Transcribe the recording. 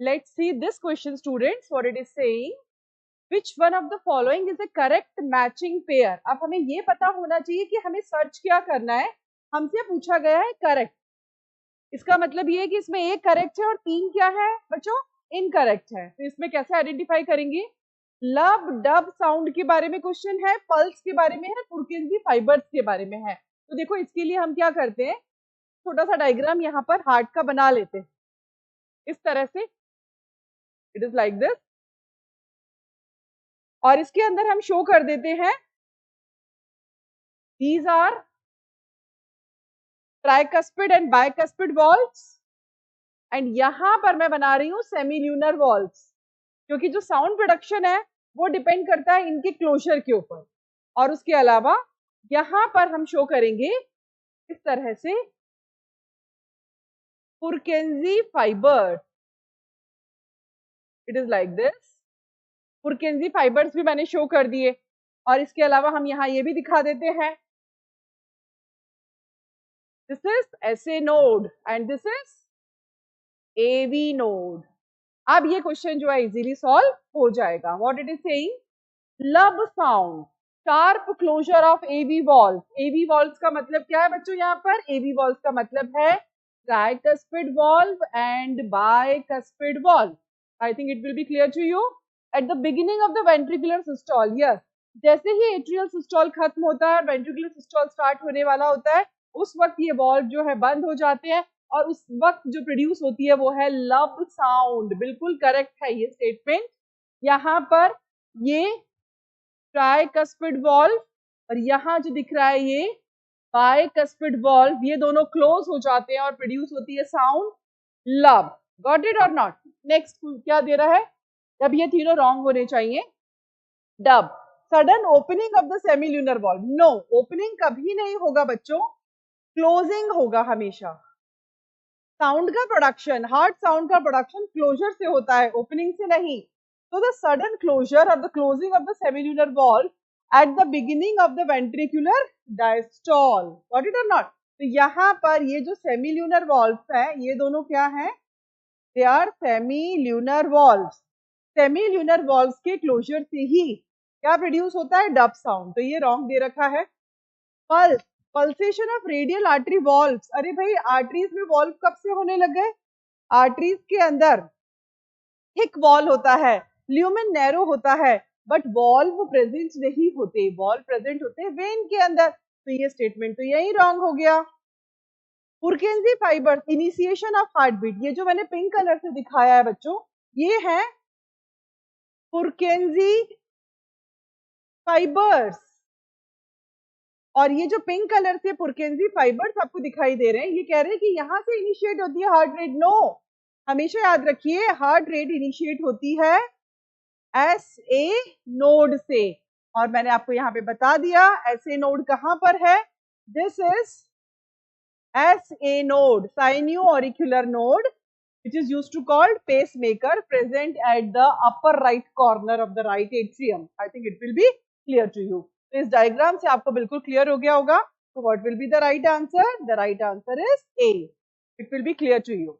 Let's see this question, students, what it is saying. Which one of the following is a correct matching pair? अब हमें ये पता होना चाहिए कि हमें सर्च क्या करना है. हमसे पूछा गया है करेक्ट. इसका मतलब ये है कि इसमें एक करेक्ट है और तीन क्या है बच्चों, इनकरेक्ट है. तो इसमें कैसे आइडेंटिफाई करेंगे? लब डब साउंड के बारे में क्वेश्चन है, पल्स के बारे में है, पुरकेंजी फाइबर्स के बारे में है. तो देखो इसके लिए हम क्या करते हैं, छोटा सा डायग्राम यहाँ पर हार्ट का बना लेते हैं इस तरह से. It is like this. और इसके अंदर हम शो कर देते हैं these are tricuspid and bicuspid valves. And यहां पर मैं बना रही हूं सेमील्यूनर वॉल्व्स, क्योंकि जो साउंड प्रोडक्शन है वो डिपेंड करता है इनके क्लोजर के ऊपर. और उसके अलावा यहां पर हम शो करेंगे इस तरह से Purkinje fibre. It is like this. Purkinje fibres भी मैंने शो कर दिए. और इसके अलावा हम यहाँ ये भी दिखा देते हैं, this is SA node and this is AV node. अब ये क्वेश्चन जो है इजीली सॉल्व हो जाएगा. What it is saying, lub sound sharp closure of AV valve. AV valves का मतलब क्या है बच्चों, यहाँ पर AV वॉल्व्स का मतलब है tricuspid valve and bicuspid valve. I think it will be clear to you. At the beginning of the ventricular systole, yes, जैसे ही एट्रियल सिस्टोल खत्म होता है और वेंट्रिकुलर सिस्टोल स्टार्ट होने वाला होता है, उस वक्त ये वॉल्व जो है बंद हो जाते हैं और उस वक्त जो प्रोड्यूस होती है वो है लब साउंड. बिल्कुल करेक्ट है ये स्टेटमेंट. यहाँ पर ये ट्राइकस्पिड वॉल्व और यहाँ जो दिख रहा है ये बाइकस्पिड वॉल्व, ये दोनों क्लोज हो जाते हैं और प्रोड्यूस होती है साउंड लब. Got it or not? Next क्या दे रहा है, जब ये तीनों रॉन्ग होने चाहिए. Dub sudden opening of the semilunar valve. No, opening कभी नहीं होगा बच्चों, क्लोजिंग होगा हमेशा. साउंड का प्रोडक्शन, हार्ट साउंड का प्रोडक्शन क्लोजर से होता है, ओपनिंग से नहीं. तो द सडन क्लोजर और the closing of the semilunar valve at the beginning of the ventricular diastole. Got it or not? तो यहाँ पर ये जो सेमील्यूनर वॉल्व्स है ये दोनों क्या हैं, they are semilunar valves. Semilunar valves के क्लोजर से ही क्या प्रोड्यूस होता है, डब साउंड. तो ये रॉन्ग दे रखा है. Pulse, pulsation of radial artery valves. अरे भाई आर्टरीज में वॉल्व कब से होने लग गए? आर्टरीज के अंदर थिक वॉल होता है, ल्यूमेन नैरो होता है, बट वॉल्व प्रेजेंट नहीं होते. वॉल्व प्रेजेंट होते हैं वेन के अंदर. तो ये स्टेटमेंट तो यही रॉन्ग हो गया. Purkinje fibre initiation of heart beat, ये जो मैंने पिंक कलर से दिखाया है बच्चों, ये है पुरकेंजी फाइबर्स. और ये जो पिंक कलर से पुरकेंजी फाइबर्स आपको दिखाई दे रहे हैं, ये कह रहे हैं कि यहां से इनिशिएट होती है हार्ट रेट. नो, हमेशा याद रखिए हार्ट रेट इनिशिएट होती है SA नोड से. और मैंने आपको यहाँ पे बता दिया SA नोड कहां पर है. This is SA node, sinuauricular node, which is used to called pacemaker, present at the upper right corner of the right atrium. I think it will be clear to you. तो इस diagram से आपको बिल्कुल clear हो गया होगा. So what will be the right answer? The right answer is A. It will be clear to you.